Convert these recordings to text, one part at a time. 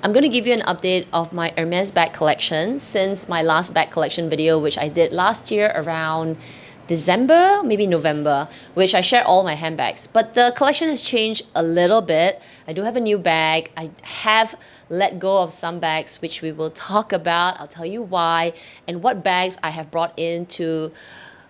I'm going to give you an update of my Hermes bag collection since my last bag collection video, which I did last year around December, maybe November, which I share all my handbags. But the collection has changed a little bit. I do have a new bag. I have let go of some bags, which we will talk about. I'll tell you why and what bags I have brought in to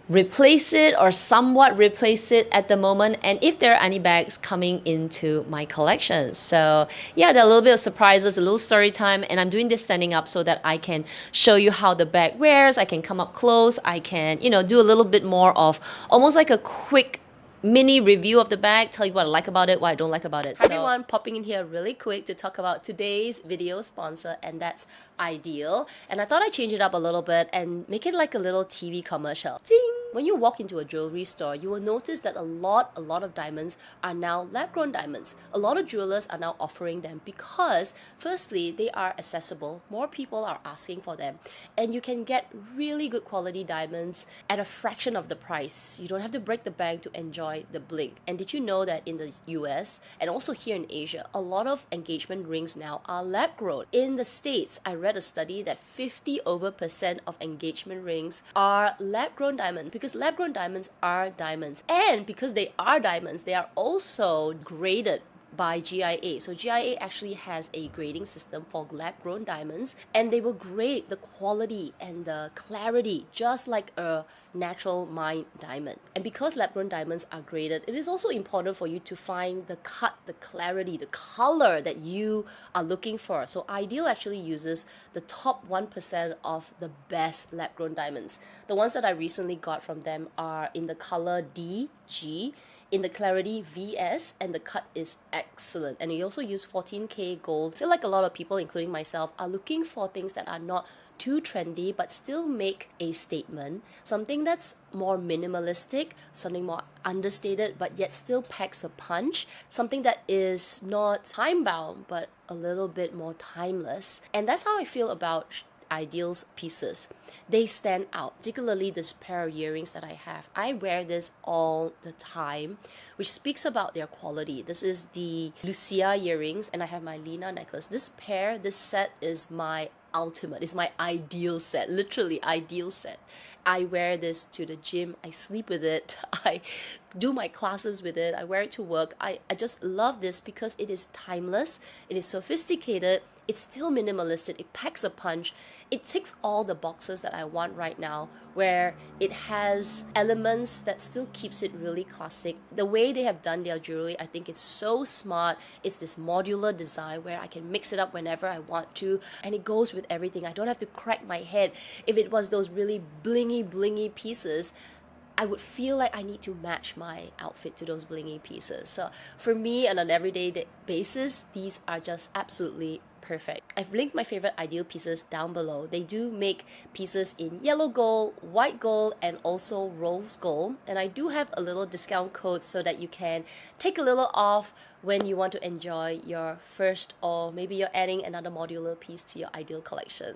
replace it or somewhat replace it at the moment, and if there are any bags coming into my collection. So yeah, there are a little bit of surprises, a little story time, and I'm doing this standing up so that I can show you how the bag wears. I can come up close, I can, do a little bit more of almost like a quick mini review of the bag, tell you what I like about it, what I don't like about it. So everyone, popping in here really quick to talk about today's video sponsor, and that's Ideal. And I thought I'd change it up a little bit and make it like a little TV commercial. Ding! When you walk into a jewelry store, you will notice that a lot of diamonds are now lab-grown diamonds. A lot of jewelers are now offering them because, firstly, they are accessible. More people are asking for them. And you can get really good quality diamonds at a fraction of the price. You don't have to break the bank to enjoy the bling. And did you know that in the US and also here in Asia, a lot of engagement rings now are lab-grown? In the States, I read a study that 50% of engagement rings are lab-grown diamonds, because lab-grown diamonds are diamonds. And because they are diamonds, they are also graded by GIA. So GIA actually has a grading system for lab-grown diamonds, and they will grade the quality and the clarity just like a natural mined diamond. And because lab-grown diamonds are graded, it is also important for you to find the cut, the clarity, the color that you are looking for. So Ideal actually uses the top 1% of the best lab-grown diamonds. The ones that I recently got from them are in the color DG, in the clarity VS, and the cut is excellent. And you also use 14K gold. I feel like a lot of people, including myself, are looking for things that are not too trendy but still make a statement, something that's more minimalistic, something more understated but yet still packs a punch, something that is not time bound but a little bit more timeless. And that's how I feel about Ideal's pieces. They stand out, particularly this pair of earrings that I have. I wear this all the time, which speaks about their quality. This is the Lucia earrings, and I have my Lena necklace. This set is my ultimate. It's my ideal set, literally ideal set. I wear this to the gym, I sleep with it, I do my classes with it, I wear it to work. I just love this because it is timeless, it is sophisticated, it's still minimalistic, it packs a punch, it ticks all the boxes that I want right now, where it has elements that still keeps it really classic. The way they have done their jewelry, I think it's so smart. It's this modular design where I can mix it up whenever I want to, and it goes with everything. I don't have to crack my head. If it was those really blingy pieces, I would feel like I need to match my outfit to those blingy pieces. So for me, on an everyday basis, these are just absolutely perfect. I've linked my favorite Ideal pieces down below. They do make pieces in yellow gold, white gold, and also rose gold. And I do have a little discount code so that you can take a little off when you want to enjoy your first, or maybe you're adding another modular piece to your Ideal collection.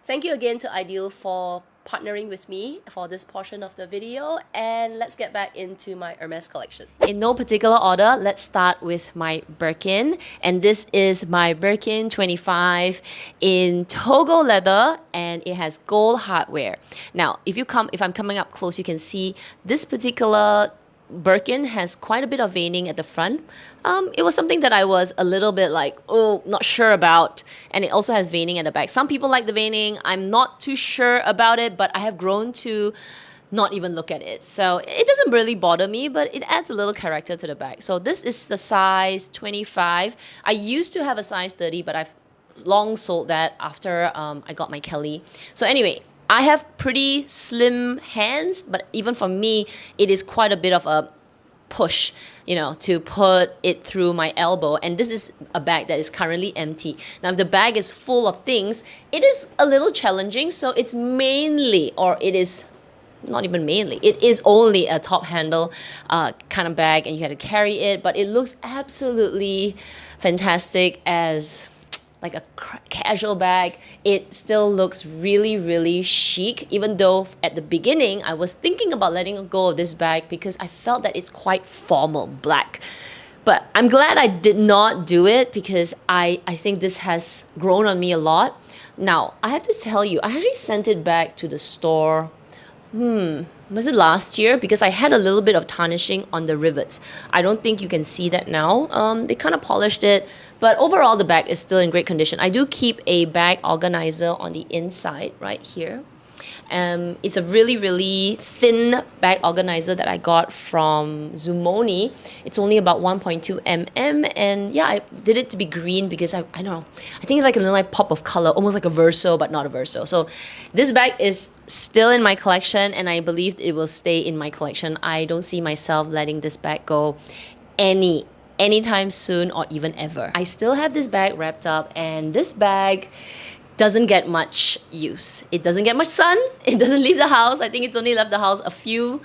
Thank you again to Ideal for partnering with me for this portion of the video, and let's get back into my Hermes collection. In no particular order, let's start with my Birkin, and this is my Birkin 25 in Togo leather, and it has gold hardware. Now, if I'm coming up close, you can see this particular Birkin has quite a bit of veining at the front. It was something that I was a little bit like, not sure about. And it also has veining at the back. Some people like the veining. I'm not too sure about it, but I have grown to not even look at it. So it doesn't really bother me, but it adds a little character to the bag. So this is the size 25. I used to have a size 30, but I've long sold that after I got my Kelly. So anyway, I have pretty slim hands, but even for me, it is quite a bit of a push, to put it through my elbow. And this is a bag that is currently empty. Now, if the bag is full of things, it is a little challenging. So it's mainly, or it is not even mainly, it is only a top handle kind of bag, and you have to carry it, but it looks absolutely fantastic as like a casual bag. It still looks really chic, even though at the beginning I was thinking about letting go of this bag because I felt that it's quite formal, black. But I'm glad I did not do it because I think this has grown on me a lot. Now, I have to tell you, I actually sent it back to the store, was it last year? Because I had a little bit of tarnishing on the rivets. I don't think you can see that now. They kind of polished it, but overall the bag is still in great condition. I do keep a bag organizer on the inside right here. It's a really, really thin bag organizer that I got from Zumoni. It's only about 1.2 mm, and yeah, I did it to be green because I don't know. I think it's like a little like pop of color, almost like a Verso, but not a Verso. So this bag is still in my collection, and I believe it will stay in my collection. I don't see myself letting this bag go anytime soon or even ever. I still have this bag wrapped up, and this bag doesn't get much use. It doesn't get much sun. It doesn't leave the house. I think it's only left the house a few,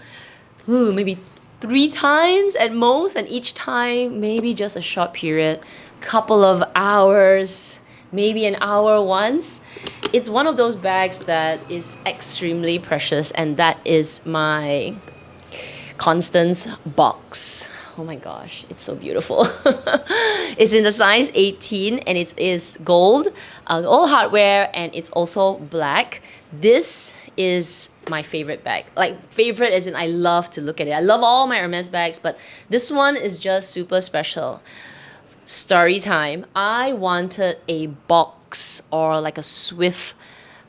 maybe 3 times at most, and each time maybe just a short period, couple of hours, maybe an hour once. It's one of those bags that is extremely precious, and that is my Constance box. Oh my gosh, it's so beautiful. It's in the size 18 and it is gold, all hardware, and it's also black. This is my favorite bag. Like favorite as in I love to look at it. I love all my Hermes bags, but this one is just super special. Story time. I wanted a box or like a Swift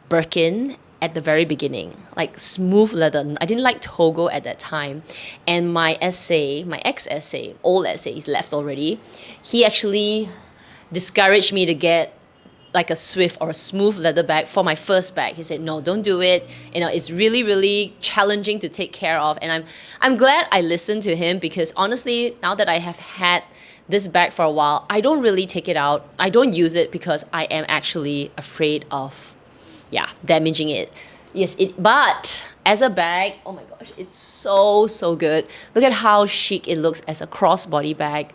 Birkin at the very beginning, like smooth leather. I didn't like Togo at that time, and my essay, my ex-essay, old essay, is left already. He actually discouraged me to get like a Swift or a smooth leather bag for my first bag. He said, no, don't do it. You know, it's really, really challenging to take care of. And I'm glad I listened to him, because honestly, now that I have had this bag for a while, I don't really take it out. I don't use it because I am actually afraid of damaging it. Yes, but as a bag, oh my gosh, it's so good. Look at how chic it looks as a crossbody bag.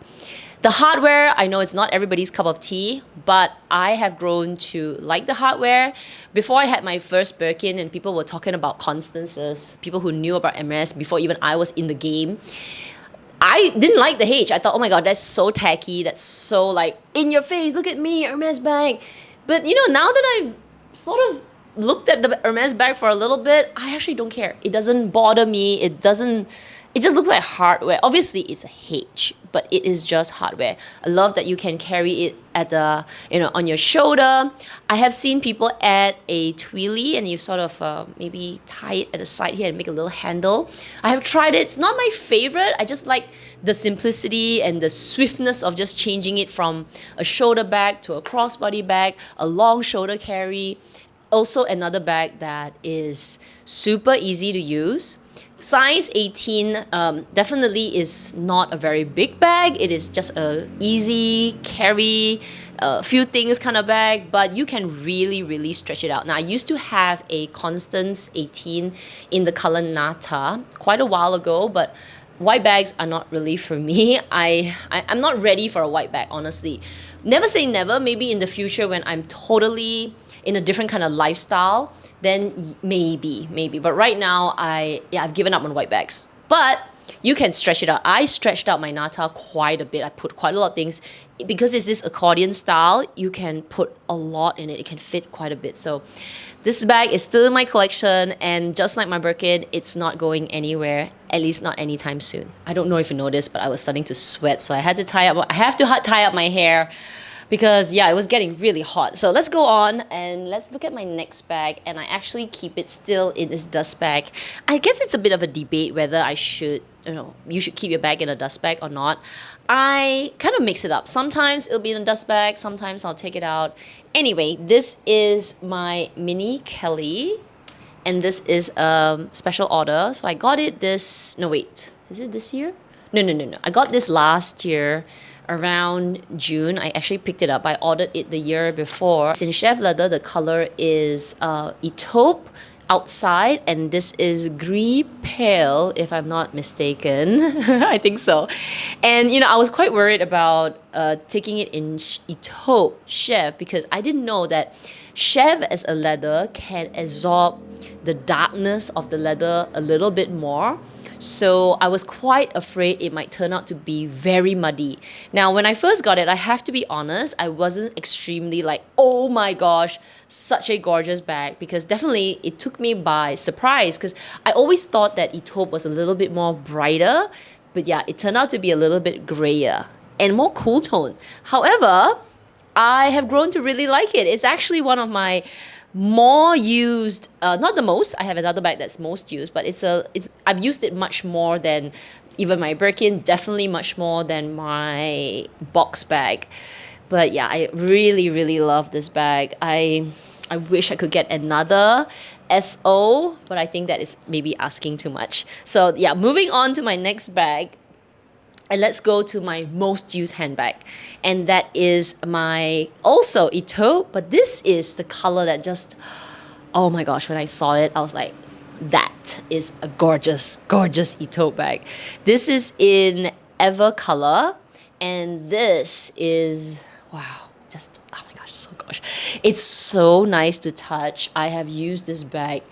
The hardware, I know it's not everybody's cup of tea, but I have grown to like the hardware. Before I had my first Birkin and people were talking about Constance's, people who knew about Hermes before even I was in the game, I didn't like the H. I thought, oh my god, that's so tacky, that's so like in your face, look at me, Hermes bag. But you know, now that I've sort of looked at the Hermes bag for a little bit, I actually don't care. It doesn't bother me. It just looks like hardware. Obviously, it's a H, but it is just hardware. I love that you can carry it at the, on your shoulder. I have seen people add a twilly and you sort of maybe tie it at the side here and make a little handle. I have tried it. It's not my favorite. I just like the simplicity and the swiftness of just changing it from a shoulder bag to a crossbody bag, a long shoulder carry. Also, another bag that is super easy to use. Size 18 definitely is not a very big bag. It is just a easy carry, a few things kind of bag, but you can really, really stretch it out. Now, I used to have a Constance 18 in the color Nata quite a while ago, but white bags are not really for me. I'm not ready for a white bag, honestly. Never say never. Maybe in the future when I'm totally in a different kind of lifestyle, then maybe. But right now, I've given up on white bags. But you can stretch it out. I stretched out my Nata quite a bit. I put quite a lot of things. Because it's this accordion style, you can put a lot in it. It can fit quite a bit. So this bag is still in my collection, and just like my Birkin, it's not going anywhere, at least not anytime soon. I don't know if you noticed, but I was starting to sweat, so I have to tie up my hair, because it was getting really hot. So let's go on and let's look at my next bag, and I actually keep it still in this dust bag. I guess it's a bit of a debate whether I should, you should keep your bag in a dust bag or not. I kind of mix it up. Sometimes it'll be in a dust bag, sometimes I'll take it out. Anyway, this is my mini Kelly, and this is a special order. So I got it is it this year? No. I got this last year around June. I actually picked it up. I ordered it the year before. It's in chef leather. The color is taupe outside, and this is gris pale, if I'm not mistaken. I think so. And I was quite worried about taking it in taupe chef, because I didn't know that chef as a leather can absorb the darkness of the leather a little bit more. So I was quite afraid it might turn out to be very muddy. Now, when I first got it, I have to be honest, I wasn't extremely like, oh my gosh, such a gorgeous bag, because definitely it took me by surprise, because I always thought that Etaupe was a little bit more brighter, but yeah, it turned out to be a little bit grayer and more cool tone. However, I have grown to really like it. It's actually one of my more used, not the most. I have another bag that's most used, but I've used it much more than even my Birkin. Definitely much more than my box bag. But yeah, I really really love this bag. I wish I could get another SO, but I think that is maybe asking too much. So yeah, moving on to my next bag. And let's go to my most used handbag. And that is my also Etaupe, but this is the color that just, oh my gosh, when I saw it, I was like, that is a gorgeous, gorgeous Etaupe bag. This is in Ever color, and this is, wow, just, oh my gosh, so gosh. It's so nice to touch. I have used this bag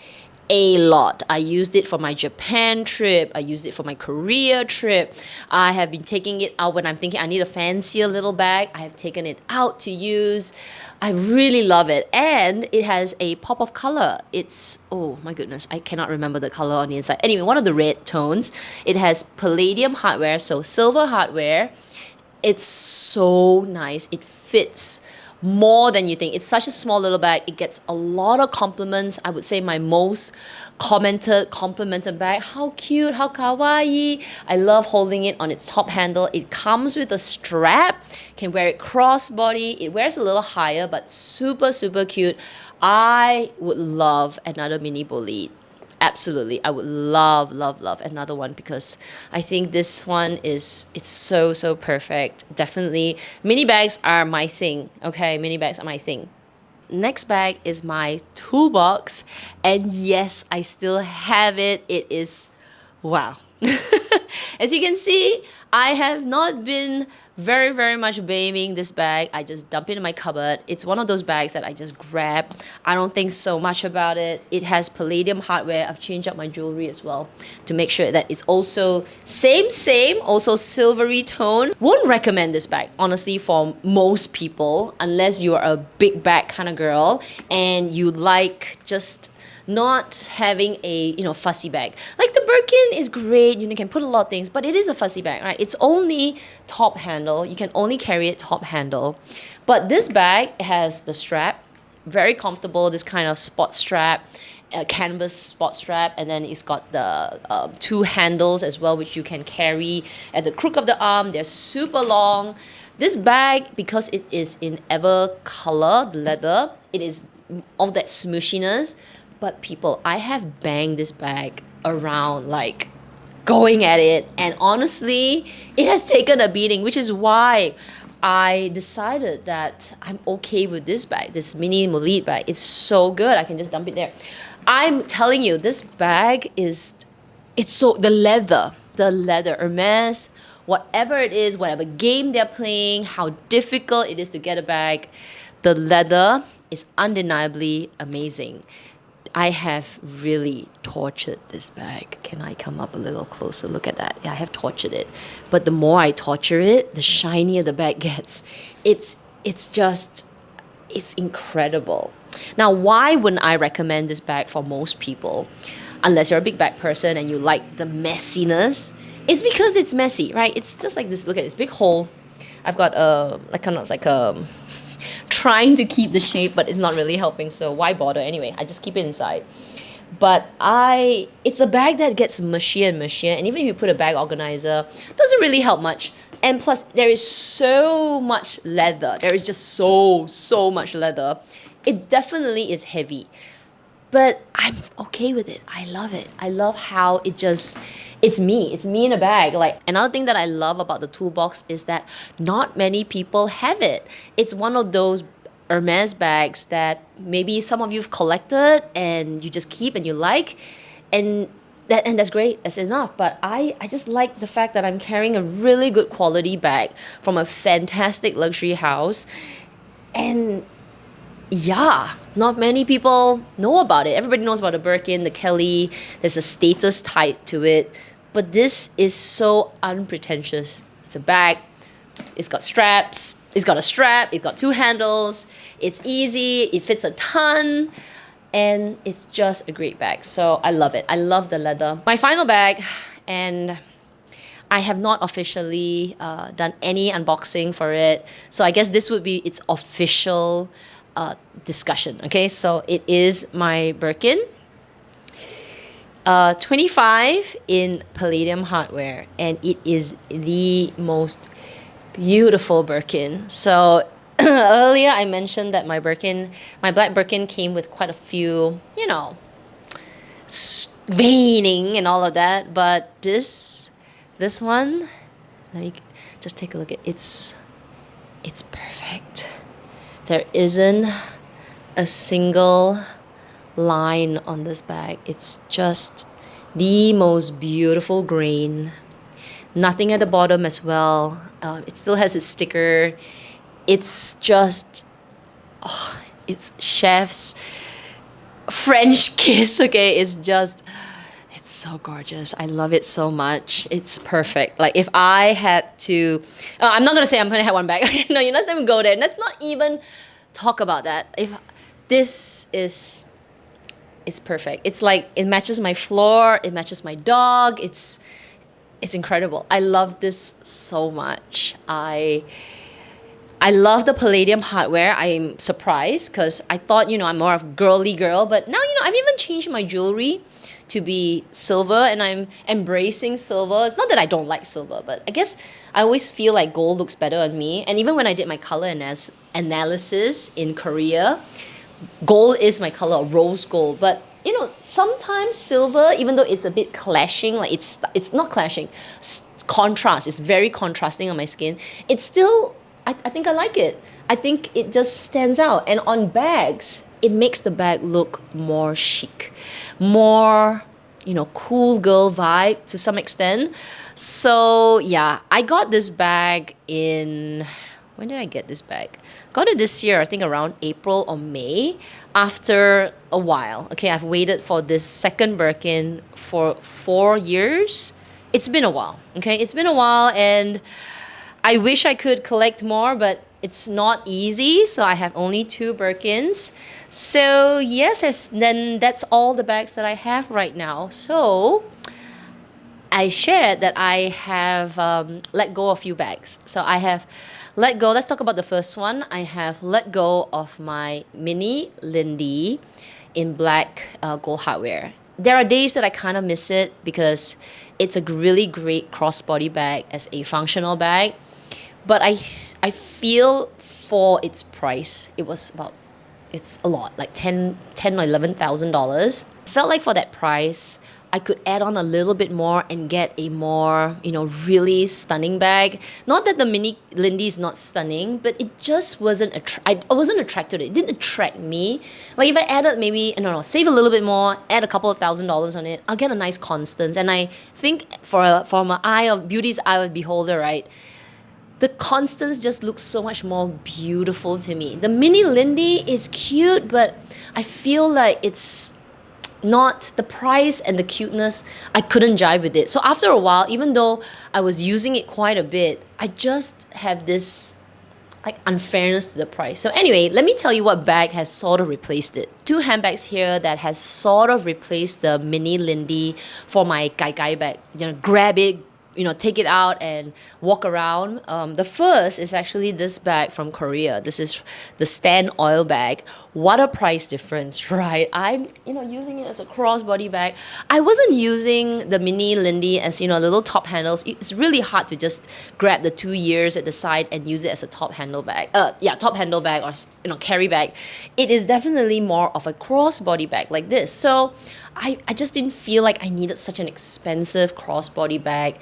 a lot. I used it for my Japan trip. I used it for my Korea trip. I have been taking it out when I'm thinking I need a fancier little bag. I have taken it out to use. I really love it. And it has a pop of color. It's, oh my goodness, I cannot remember the color on the inside. Anyway, one of the red tones. It has palladium hardware, so silver hardware. It's so nice. It fits more than you think. It's such a small little bag. It gets a lot of compliments. I would say my most complimented bag. How cute, how kawaii. I love holding it on its top handle. It comes with a strap. Can wear it crossbody. It wears a little higher, but super, super cute. I would love another mini Bolide. Absolutely, I would love, love, love another one, because I think this one it's so, so perfect. Definitely, mini bags are my thing, okay? Mini bags are my thing. Next bag is my Toolbox, and yes, I still have it. It is, wow. As you can see, I have not been very, very much babying this bag. I just dump it in my cupboard. It's one of those bags that I just grab. I don't think so much about it. It has palladium hardware. I've changed up my jewelry as well to make sure that it's also same, also silvery tone. Won't recommend this bag, honestly, for most people, unless you're a big bag kind of girl and you like just not having a fussy bag. Like the Birkin is great, you can put a lot of things, but it is a fussy bag, right? It's only top handle. You can only carry it top handle. But this bag has the strap, very comfortable, this kind of sport strap, canvas sport strap, and then it's got the two handles as well, which you can carry at the crook of the arm. They're super long. This bag, because it is in Ever color, the leather, it is of that smooshiness. But people, I have banged this bag around, like going at it, and honestly, it has taken a beating, which is why I decided that I'm okay with this bag, this mini Bolide bag. It's so good. I can just dump it there. I'm telling you, this bag it's so, the leather, Hermes, whatever it is, whatever game they're playing, how difficult it is to get a bag, the leather is undeniably amazing. I have really tortured this bag. Can I come up a little closer? Look at that. Yeah, I have tortured it. But the more I torture it, the shinier the bag gets. It's incredible. Now, why wouldn't I recommend this bag for most people? Unless you're a big bag person and you like the messiness. It's because it's messy, right? It's just like this. Look at this big hole. I've got trying to keep the shape, but it's not really helping, so why bother anyway? I just keep it inside. But it's a bag that gets mushier and mushier, and even if you put a bag organizer, doesn't really help much. And plus, there is so much leather. There is just so much leather. It definitely is heavy, but I'm okay with it. I love it. I love how it's me in a bag. Like, another thing that I love about the Toolbox is that not many people have it. It's one of those Hermes bags that maybe some of you've collected and you just keep and you like, and that's great, that's enough. But I just like the fact that I'm carrying a really good quality bag from a fantastic luxury house. And yeah, not many people know about it. Everybody knows about the Birkin, the Kelly. There's a status tied to it. But this is so unpretentious. It's a bag, it's got straps, it's got a strap, it's got two handles, it's easy, it fits a ton, and it's just a great bag. So I love it. I love the leather. My final bag, and I have not officially done any unboxing for it. So I guess this would be its official discussion. Okay, so it is my Birkin. 25 in palladium hardware, and it is the most beautiful Birkin. So earlier I mentioned that my black Birkin came with quite a few, you know, veining and all of that, but this one, let me just take a look at it's perfect. There isn't a single line on this bag. It's just the most beautiful grain. Nothing at the bottom as well. It still has its sticker. It's just, it's chef's French kiss, okay? It's so gorgeous. I love it so much. It's perfect. Like if I had to, I'm not gonna say I'm gonna have one bag. No, let's not even go there. Let's not even talk about that. If this is, it's perfect. It's like, it matches my floor, it matches my dog. It's incredible. I love this so much. I love the palladium hardware. I'm surprised because I thought, I'm more of a girly girl, but now, I've even changed my jewelry to be silver, and I'm embracing silver. It's not that I don't like silver, but I guess I always feel like gold looks better on me. And even when I did my color analysis in Korea, gold is my color, rose gold. But sometimes silver, even though it's a bit clashing, like it's not clashing, contrast, it's very contrasting on my skin. It's still, I think I like it. I think it just stands out. And on bags, it makes the bag look more chic, more, cool girl vibe to some extent. So yeah, I got this bag when did I get this bag? Got it this year, I think around April or May, after a while. Okay, I've waited for this second Birkin for 4 years. It's been a while, okay? It's been a while, and I wish I could collect more, but it's not easy. So I have only 2 Birkins. So yes, then that's all the bags that I have right now. So I shared that I have let go of a few bags. So I have let go, let's talk about the first one. I have let go of my mini Lindy in black gold hardware. There are days that I kind of miss it because it's a really great crossbody bag as a functional bag. But I feel for its price, it's a lot, like $10,000 or $11,000. Felt like for that price, I could add on a little bit more and get a more, really stunning bag. Not that the mini Lindy is not stunning, but it just wasn't, I wasn't attracted to it. It didn't attract me. Like if I added maybe, I don't know, save a little bit more, add a couple of $1,000s on it, I'll get a nice Constance. And I think from an beauty's eye of beholder, right? The Constance just looks so much more beautiful to me. The mini Lindy is cute, but I feel like it's not the price and the cuteness. I couldn't jive with it. So after a while, even though I was using it quite a bit, I just have this like unfairness to the price. So anyway, let me tell you what bag has sort of replaced it. 2 handbags here that has sort of replaced the mini Lindy for my gai bag. Grab it, take it out and walk around. The first is actually this bag from Korea. This is the Stan Oil bag. What a price difference, right? I'm, using it as a crossbody bag. I wasn't using the mini Lindy as, little top handles. It's really hard to just grab the 2 ears at the side and use it as a top handle bag. Top handle bag or, carry bag. It is definitely more of a crossbody bag like this. So I just didn't feel like I needed such an expensive crossbody bag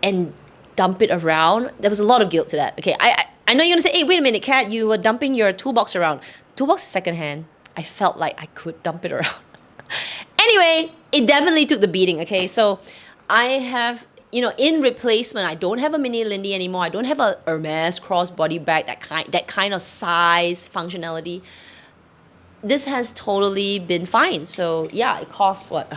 and dump it around. There was a lot of guilt to that. Okay, I know you're gonna say, hey, wait a minute, Kat, you were dumping your Toolbox around. Toolbox is secondhand. I felt like I could dump it around. Anyway, it definitely took the beating, okay? So I have, in replacement, I don't have a mini Lindy anymore. I don't have a Hermes crossbody bag, that kind of size, functionality. This has totally been fine. So yeah, it costs what,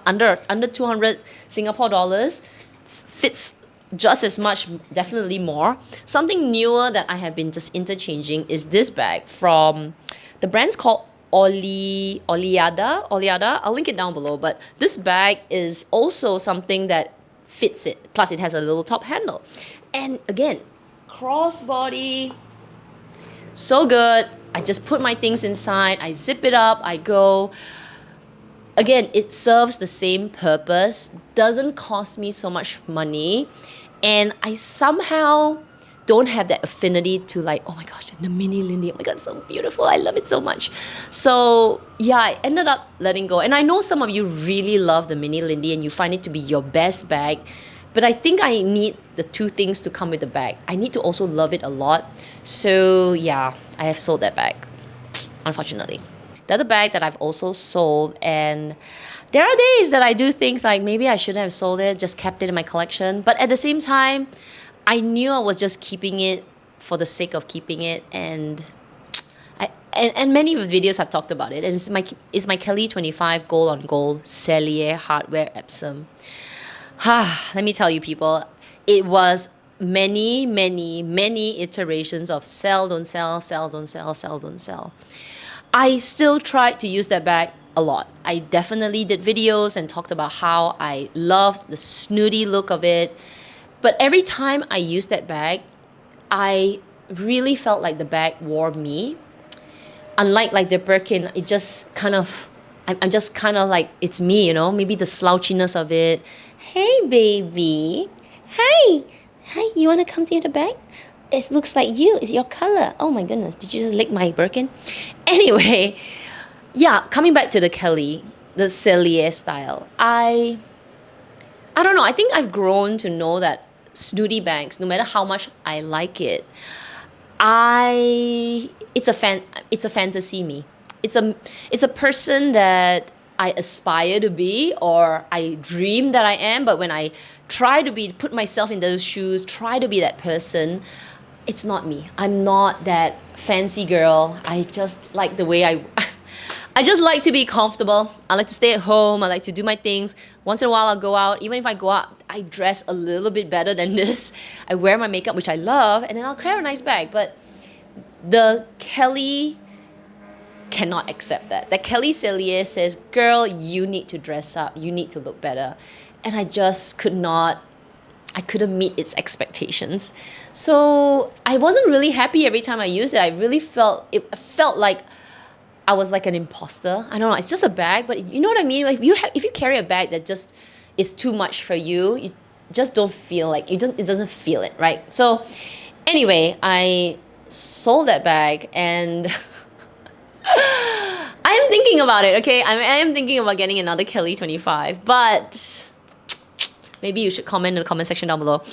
under 200 Singapore dollars, fits just as much, definitely more. Something newer that I have been just interchanging is this bag from the brand's called Oleada. I'll link it down below, but this bag is also something that fits it. Plus it has a little top handle. And again, crossbody, so good. I just put my things inside, I zip it up, I go. Again, it serves the same purpose, doesn't cost me so much money, and I somehow don't have that affinity to like, oh my gosh, the mini Lindy, oh my god, so beautiful, I love it so much. So yeah, I ended up letting go. And I know some of you really love the mini Lindy and you find it to be your best bag, but I think I need the two things to come with the bag. I need to also love it a lot. So yeah, I have sold that bag, unfortunately. The other bag that I've also sold, and there are days that I do think like maybe I shouldn't have sold it, just kept it in my collection. But at the same time, I knew I was just keeping it for the sake of keeping it, and many of the videos I've talked about it. And it's my Kelly 25 gold on gold Cellier hardware Epsom. Let me tell you, people, it was many iterations of sell, don't sell, sell, don't sell, sell, don't sell. I still tried to use that bag a lot. I definitely did videos and talked about how I loved the snooty look of it. But every time I used that bag, I really felt like the bag wore me. Unlike like the Birkin, it just kind of, I'm just kind of like, it's me, you know, maybe the slouchiness of it. Hey, baby. Hi. Hi, you want to come to the bag? It looks like you. It's your color. Oh my goodness. Did you just lick my Birkin? Anyway, yeah, coming back to the Kelly, the Cellier style. I don't know. I think I've grown to know that snooty bags, no matter how much I like it, it's a fantasy me. It's a person that I aspire to be, or I dream that I am, but when I try to put myself in those shoes, try to be that person, it's not me. I'm not that fancy girl. I just like the way I just like to be comfortable. I like to stay at home. I like to do my things. Once in a while I'll go out. Even if I go out, I dress a little bit better than this. I wear my makeup, which I love, and then I'll carry a nice bag. But the Kelly cannot accept that. The Kelly Cellier says, girl, you need to dress up. You need to look better. And I just I couldn't meet its expectations. So I wasn't really happy every time I used it. I really felt like I was like an imposter. I don't know, it's just a bag, but you know what I mean? If you carry a bag that just is too much for you, you just don't feel like, it doesn't feel it, right? So anyway, I sold that bag, and I am thinking about it, okay? I am thinking about getting another Kelly 25, but maybe you should comment in the comment section down below.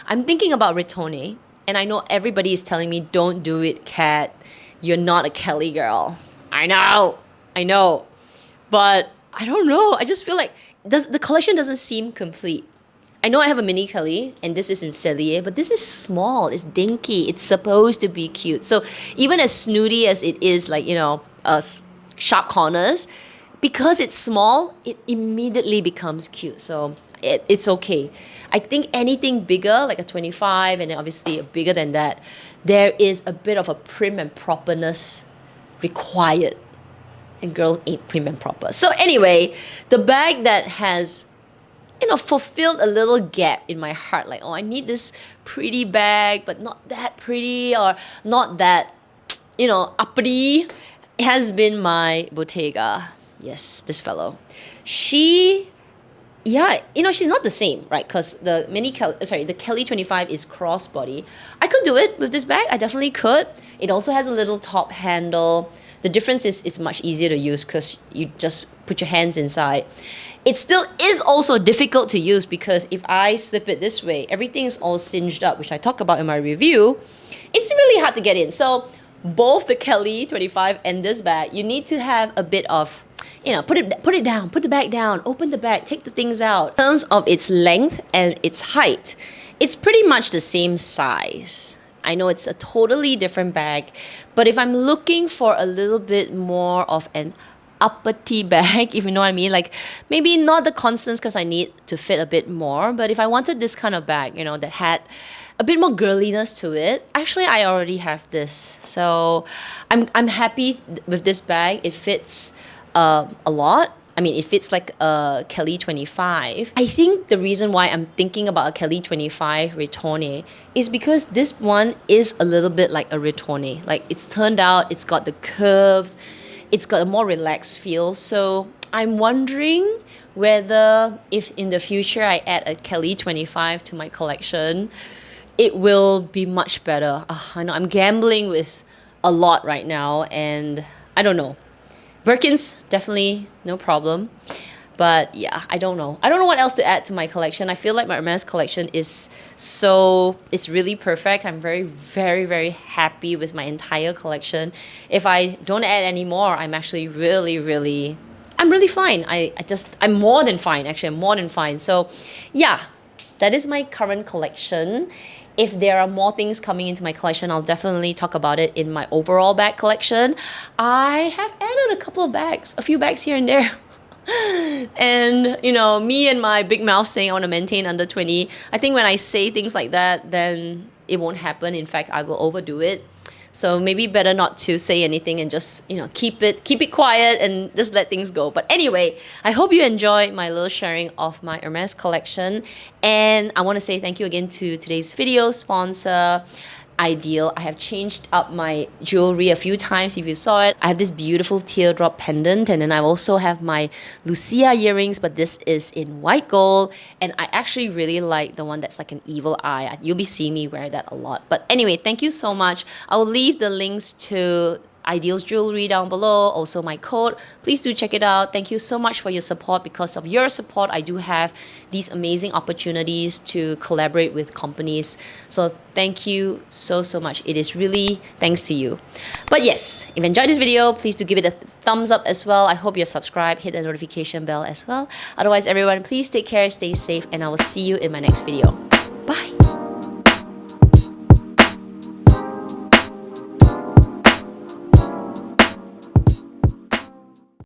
I'm thinking about Rittone, and I know everybody is telling me, don't do it, Kat. You're not a Kelly girl. I know. But I don't know. I just feel like the collection doesn't seem complete. I know I have a mini Kelly, and this is in Cellier, but this is small. It's dinky. It's supposed to be cute. So even as snooty as it is, like, you know, sharp corners, because it's small, it immediately becomes cute. So it's okay. I think anything bigger, like a 25, and then obviously bigger than that, there is a bit of a prim and properness required. And girl ain't prim and proper. So anyway, the bag that has, you know, fulfilled a little gap in my heart. Like, oh, I need this pretty bag, but not that pretty, or not that, you know, uppity, has been my Bottega. Yes, this fellow. Yeah, you know, she's not the same, right? Because the Kelly 25 is crossbody. I could do it with this bag. I definitely could. It also has a little top handle. The difference is it's much easier to use because you just put your hands inside. It still is also difficult to use because if I slip it this way, everything is all singed up, which I talk about in my review. It's really hard to get in. So both the Kelly 25 and this bag, you need to have a bit of, you know, put it down, put the bag down, open the bag, take the things out. In terms of its length and its height, it's pretty much the same size. I know it's a totally different bag, but if I'm looking for a little bit more of an uppity bag, if you know what I mean. Like maybe not the Constance because I need to fit a bit more, but if I wanted this kind of bag, you know, that had a bit more girliness to it. Actually, I already have this, so I'm happy with this bag. It fits a lot. I mean, it fits like a Kelly 25. I think the reason why I'm thinking about a Kelly 25 retourne is because this one is a little bit like a retourne. Like it's turned out, it's got the curves, it's got a more relaxed feel. So I'm wondering whether if in the future I add a Kelly 25 to my collection, it will be much better. I know I'm gambling with a lot right now, and I don't know. Birkins, definitely no problem. But yeah, I don't know. I don't know what else to add to my collection. I feel like my Hermes collection is it's really perfect. I'm very, very, very happy with my entire collection. If I don't add any more, I'm actually I'm really fine. I'm more than fine. Actually, I'm more than fine. So yeah, that is my current collection. If there are more things coming into my collection, I'll definitely talk about it in my overall bag collection. I have added a couple of bags, a few bags here and there. And, you know, me and my big mouth saying I want to maintain under 20. I think when I say things like that, then it won't happen. In fact, I will overdo it. So maybe better not to say anything and just, you know, keep it quiet and just let things go. But anyway, I hope you enjoyed my little sharing of my Hermes collection. And I want to say thank you again to today's video sponsor, Ideal. I have changed up my jewelry a few times if you saw it. I have this beautiful teardrop pendant, and then I also have my Lucia earrings, but this is in white gold, and I actually really like the one that's like an evil eye. You'll be seeing me wear that a lot. But anyway, thank you so much. I'll leave the links to Ideal's jewelry down below, also my code. Please do check it out. Thank you so much for your support. Because of your support, I do have these amazing opportunities to collaborate with companies. So thank you so much. It is really thanks to you. But yes, if you enjoyed this video, please do give it a thumbs up as well. I hope you're subscribed, hit the notification bell as well. Otherwise, everyone, please take care, stay safe, and I will see you in my next video. Bye.